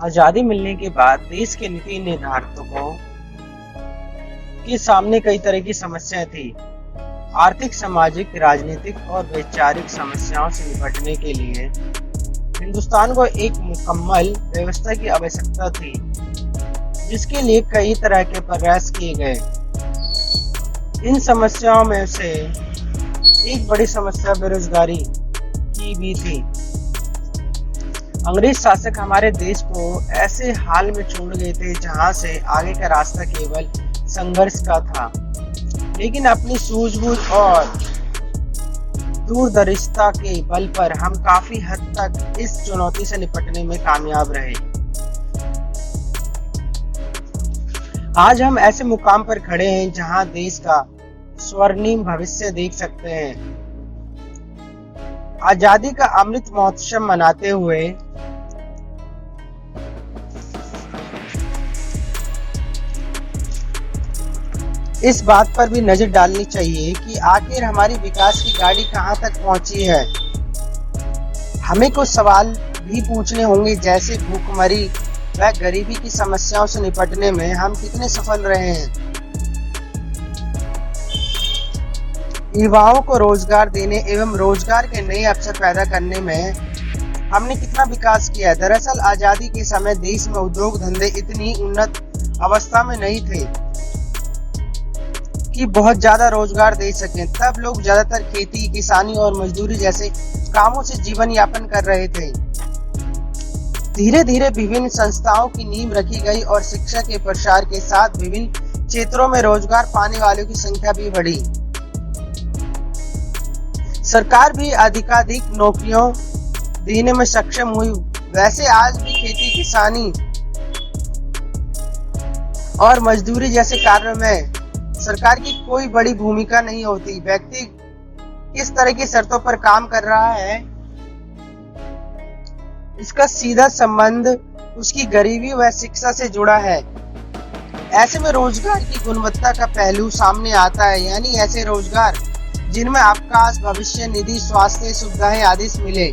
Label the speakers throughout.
Speaker 1: आजादी मिलने के बाद देश के नीति निर्धारकों के सामने कई तरह की समस्याएं थी। आर्थिक, सामाजिक, राजनीतिक और वैचारिक समस्याओं से निपटने के लिए हिंदुस्तान को एक मुकम्मल व्यवस्था की आवश्यकता थी, जिसके लिए कई तरह के प्रयास किए गए। इन समस्याओं में से एक बड़ी समस्या बेरोजगारी की भी थी। अंग्रेज शासक हमारे देश को ऐसे हाल में छोड़ गए थे जहां से आगे का रास्ता केवल संघर्ष का था, लेकिन अपनी सूझबूझ और दूरदर्शिता के बल पर हम काफी हद तक इस चुनौती से निपटने में कामयाब रहे। आज हम ऐसे मुकाम पर खड़े हैं जहां देश का स्वर्णिम भविष्य देख सकते हैं। आजादी का अमृत महोत्सव मनाते हुए इस बात पर भी नजर डालनी चाहिए कि आखिर हमारी विकास की गाड़ी कहां तक पहुंची है। हमें कुछ सवाल भी पूछने होंगे, जैसे भूखमरी व गरीबी की समस्याओं से निपटने में हम कितने सफल रहे हैं। युवाओं को रोजगार देने एवं रोजगार के नए अवसर पैदा करने में हमने कितना विकास किया है। दरअसल आजादी के समय देश में उद्योग धंधे इतनी उन्नत अवस्था में नहीं थे कि बहुत ज्यादा रोजगार दे सकें। तब लोग ज्यादातर खेती, किसानी और मजदूरी जैसे कामों से जीवन यापन कर रहे थे। धीरे धीरे विभिन्न संस्थाओं की नींव रखी गई और शिक्षा के प्रसार के साथ विभिन्न क्षेत्रों में रोजगार पाने वालों की संख्या भी बढ़ी। सरकार भी अधिकाधिक नौकरियों देने में सक्षम हुई। वैसे आज भी खेती, किसानी और मजदूरी जैसे कार्यों में सरकार की कोई बड़ी भूमिका नहीं होती। व्यक्ति किस तरह की शर्तों पर काम कर रहा है, इसका सीधा संबंध उसकी गरीबी व शिक्षा से जुड़ा है। ऐसे में रोजगार की गुणवत्ता का पहलू सामने आता है, यानी ऐसे रोजगार जिनमें अवकाश, भविष्य निधि, स्वास्थ्य सुविधाएं आदि मिले।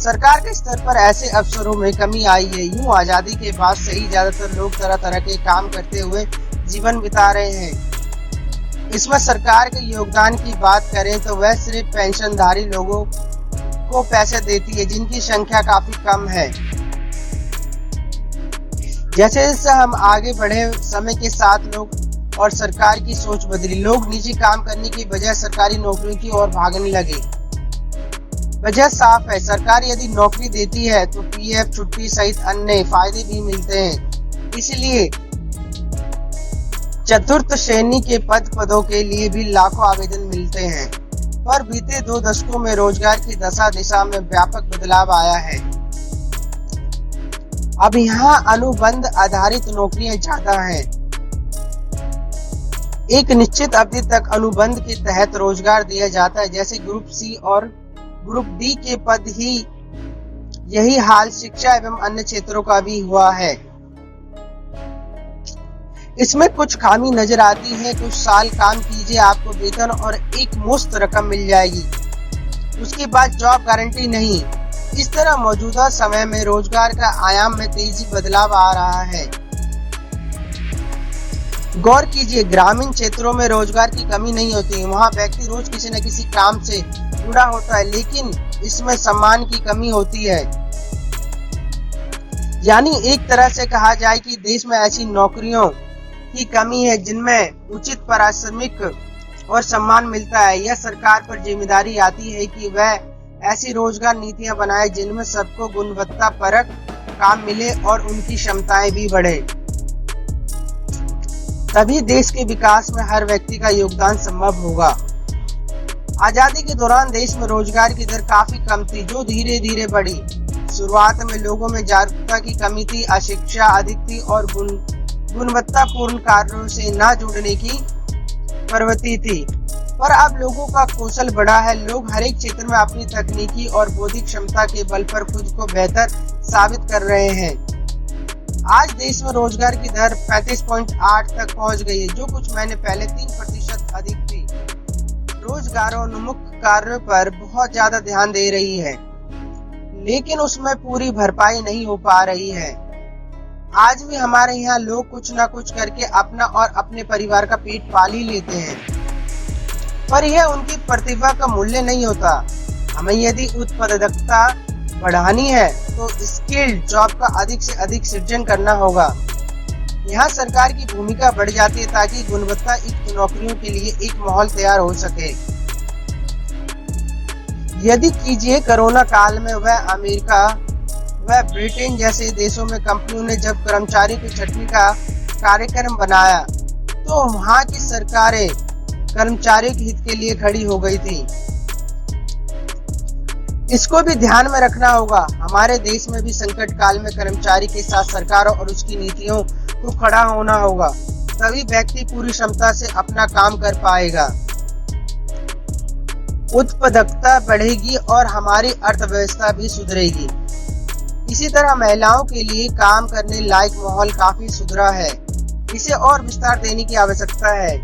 Speaker 1: सरकार के स्तर पर ऐसे अवसरों में कमी आई है। यूं आजादी के बाद से ही ज्यादातर लोग तरह तरह के काम करते हुए जीवन बिता रहे हैं। इसमें सरकार के योगदान की बात करें तो वह सिर्फ पेंशनधारी लोगों को पैसे देती है, जिनकी संख्या काफी कम है। जैसे जैसे हम आगे बढ़े, समय के साथ लोग और सरकार की सोच बदली। लोग निजी काम करने की बजाय सरकारी नौकरियों की ओर भागने लगे। वजह साफ है, सरकार यदि नौकरी देती है तो पीएफ, छुट्टी सहित अन्य फायदे भी मिलते हैं। इसलिए चतुर्थ श्रेणी के पदों के लिए भी लाखों आवेदन मिलते हैं। पर बीते 2 दशकों में रोजगार की दशा दिशा में व्यापक बदलाव आया है। अब यहाँ अनुबंध आधारित नौकरियां ज्यादा हैं। एक निश्चित अवधि तक अनुबंध के तहत रोजगार दिया जाता है, जैसे ग्रुप सी और ग्रुप डी के पद ही। यही हाल शिक्षा एवं अन्य क्षेत्रों का भी हुआ है। इसमें कुछ खामी नजर आती है। कुछ साल काम कीजिए, आपको वेतन और एक मुश्त रकम मिल जाएगी, उसके बाद जॉब गारंटी नहीं। इस तरह मौजूदा समय में रोजगार का आयाम में तेजी बदलाव आ रहा है। गौर कीजिए, ग्रामीण क्षेत्रों में रोजगार की कमी नहीं होती। वहाँ व्यक्ति रोज किसी न किसी काम से जुड़ा होता है, लेकिन इसमें सम्मान की कमी होती है। यानी एक तरह से कहा जाए कि देश में ऐसी नौकरियों की कमी है जिनमें उचित पारिश्रमिक और सम्मान मिलता है। यह सरकार पर जिम्मेदारी आती है कि वह ऐसी रोजगार नीतियां बनाए जिनमें सबको गुणवत्ता परक काम मिले और उनकी क्षमताएं भी बढ़े। तभी देश के विकास में हर व्यक्ति का योगदान संभव होगा। आजादी के दौरान देश में रोजगार की दर काफी कम थी, जो धीरे धीरे बढ़ी। शुरुआत में लोगों में जागरूकता की कमी थी, अशिक्षा अधिक थी और गुणवत्तापूर्ण कार्यों से न जुड़ने की प्रवृत्ति थी। पर अब लोगों का कौशल बढ़ा है। लोग हर एक क्षेत्र में अपनी तकनीकी और बौद्धिक क्षमता के बल पर खुद को बेहतर साबित कर रहे हैं। आज देश में रोजगार की दर 35.8 तक पहुंच गई है, जो कुछ महीने पहले 3% अधिक थी। रोजगारोन्मुख कार्यों पर बहुत ज्यादा ध्यान दे रही है, लेकिन उसमें पूरी भरपाई नहीं हो पा रही है। आज भी हमारे यहाँ लोग कुछ ना कुछ करके अपना और अपने परिवार का पेट पाल ही लेते हैं, पर यह उनकी प्रतिभा का मूल्य नहीं होता। हमें यदि उत्पादकता बढ़ानी है तो स्किल्ड जॉब का अधिक से अधिक सृजन करना होगा। यहाँ सरकार की भूमिका बढ़ जाती है ताकि गुणवत्ता युक्त नौकरियों के लिए एक माहौल तैयार हो सके। यदि कीजिए कोरोना काल में वह अमेरिका व ब्रिटेन जैसे देशों में कंपनियों ने जब कर्मचारियों की छटनी का कार्यक्रम बनाया तो वहां की सरकारें कर्मचारियों के हित के लिए खड़ी हो गई थी। इसको भी ध्यान में रखना होगा। हमारे देश में भी संकट काल में कर्मचारी के साथ सरकारों और उसकी नीतियों को खड़ा होना होगा, तभी व्यक्ति पूरी क्षमता से अपना काम कर पाएगा। उत्पादकता बढ़ेगी और हमारी अर्थव्यवस्था भी सुधरेगी। इसी तरह महिलाओं के लिए काम करने लायक माहौल काफी सुधरा है, इसे और विस्तार देने की आवश्यकता है।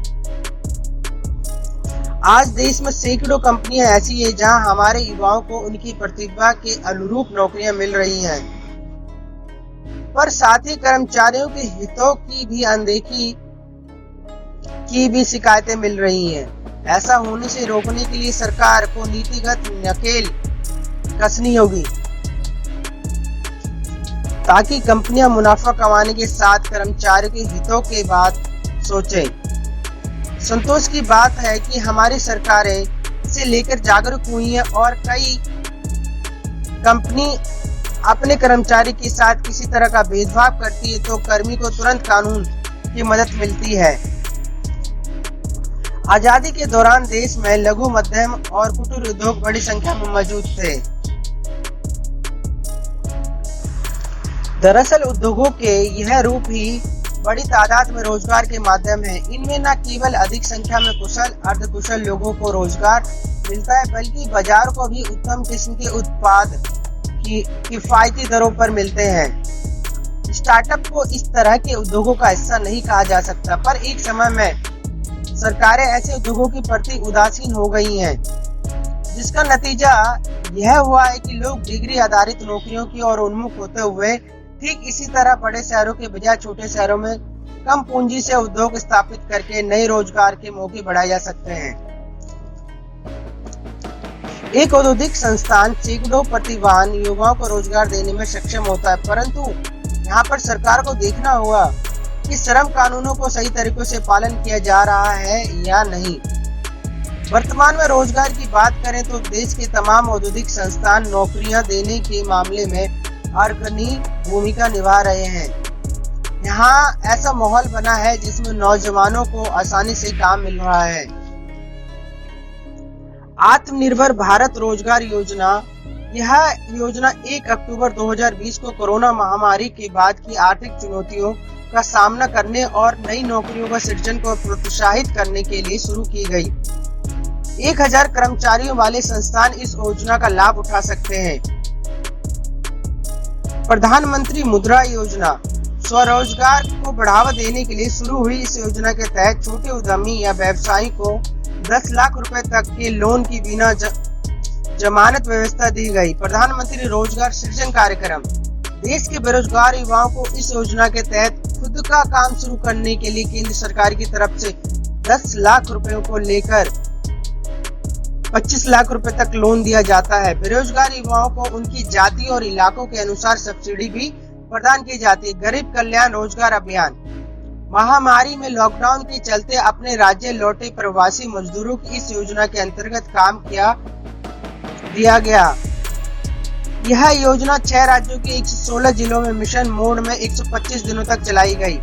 Speaker 1: आज देश में सैकड़ों कंपनियां ऐसी है जहां हमारे युवाओं को उनकी प्रतिभा के अनुरूप नौकरियां मिल रही हैं, पर साथ ही कर्मचारियों के हितों की भी अनदेखी की भी शिकायतें मिल रही हैं। ऐसा होने से रोकने के लिए सरकार को नीतिगत नकेल कसनी होगी ताकि कंपनियां मुनाफा कमाने के साथ कर्मचारियों के हितों के बात सोचें। संतोष की बात है कि हमारी सरकारें इसे लेकर जागरूक हुई हैं और कई कंपनी अपने कर्मचारी के साथ किसी तरह का भेदभाव करती है तो कर्मी को तुरंत कानून की मदद मिलती है। आजादी के दौरान देश में लघु, मध्यम और कुटीर उद्योग बड़ी संख्या में मौजूद थे। दरअसल उद्योगों के यह रूप ही बड़ी तादाद में रोजगार के माध्यम है। इनमें न केवल अधिक संख्या में कुशल अर्धकुशल लोगों को रोजगार मिलता है, बल्कि बाजार को भी उत्तम किस्म के उत्पाद की किफायती दरों पर मिलते हैं। स्टार्टअप को इस तरह के उद्योगों का हिस्सा नहीं कहा जा सकता, पर एक समय में सरकारें ऐसे उद्योगों के प्रति उदासीन हो गई हैं, जिसका नतीजा यह हुआ है कि लोग डिग्री आधारित नौकरियों की ओर उन्मुख होते हुए ठीक इसी तरह बड़े शहरों के बजाय छोटे शहरों में कम पूंजी से उद्योग स्थापित करके नए रोजगार के मौके बढ़ाए जा सकते हैं। एक औद्योगिक संस्थान सैकड़ों प्रतिभावान युवाओं को रोजगार देने में सक्षम होता है, परंतु यहाँ पर सरकार को देखना होगा कि श्रम कानूनों को सही तरीकों से पालन किया जा रहा है या नहीं। वर्तमान में रोजगार की बात करें तो देश के तमाम औद्योगिक संस्थान नौकरियां देने के मामले में अग्रणी भूमिका निभा रहे हैं। यहाँ ऐसा माहौल बना है जिसमें नौजवानों को आसानी से काम मिल रहा है। आत्मनिर्भर भारत रोजगार योजना, यह योजना 1 अक्टूबर 2020 को कोरोना महामारी के बाद की आर्थिक चुनौतियों का सामना करने और नई नौकरियों का सृजन को प्रोत्साहित करने के लिए शुरू की गई। 1000 कर्मचारियों वाले संस्थान इस योजना का लाभ उठा सकते हैं। प्रधानमंत्री मुद्रा योजना, स्वरोजगार को बढ़ावा देने के लिए शुरू हुई इस योजना के तहत छोटे उद्यमी या व्यवसायी को 10 लाख रुपए तक के लोन की बिना जमानत व्यवस्था दी गई। प्रधानमंत्री रोजगार सृजन कार्यक्रम, देश के बेरोजगार युवाओं को इस योजना के तहत खुद का काम शुरू करने के लिए केंद्र सरकार की तरफ से 10 लाख रुपए को लेकर 25 लाख रुपए तक लोन दिया जाता है। बेरोजगार युवाओं को उनकी जाति और इलाकों के अनुसार सब्सिडी भी प्रदान की जाती है। गरीब कल्याण रोजगार अभियान, महामारी में लॉकडाउन के चलते अपने राज्य लौटे प्रवासी मजदूरों की इस योजना के अंतर्गत काम दिया गया। यह योजना 6 राज्यों के 116 जिलों में मिशन मोड में 125 दिनों तक चलाई गई।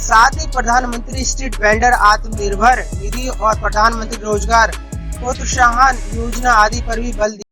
Speaker 1: साथ ही प्रधानमंत्री स्ट्रीट वेंडर आत्मनिर्भर निधि और प्रधानमंत्री रोजगार प्रोत्साहन योजना आदि पर भी बल दिया।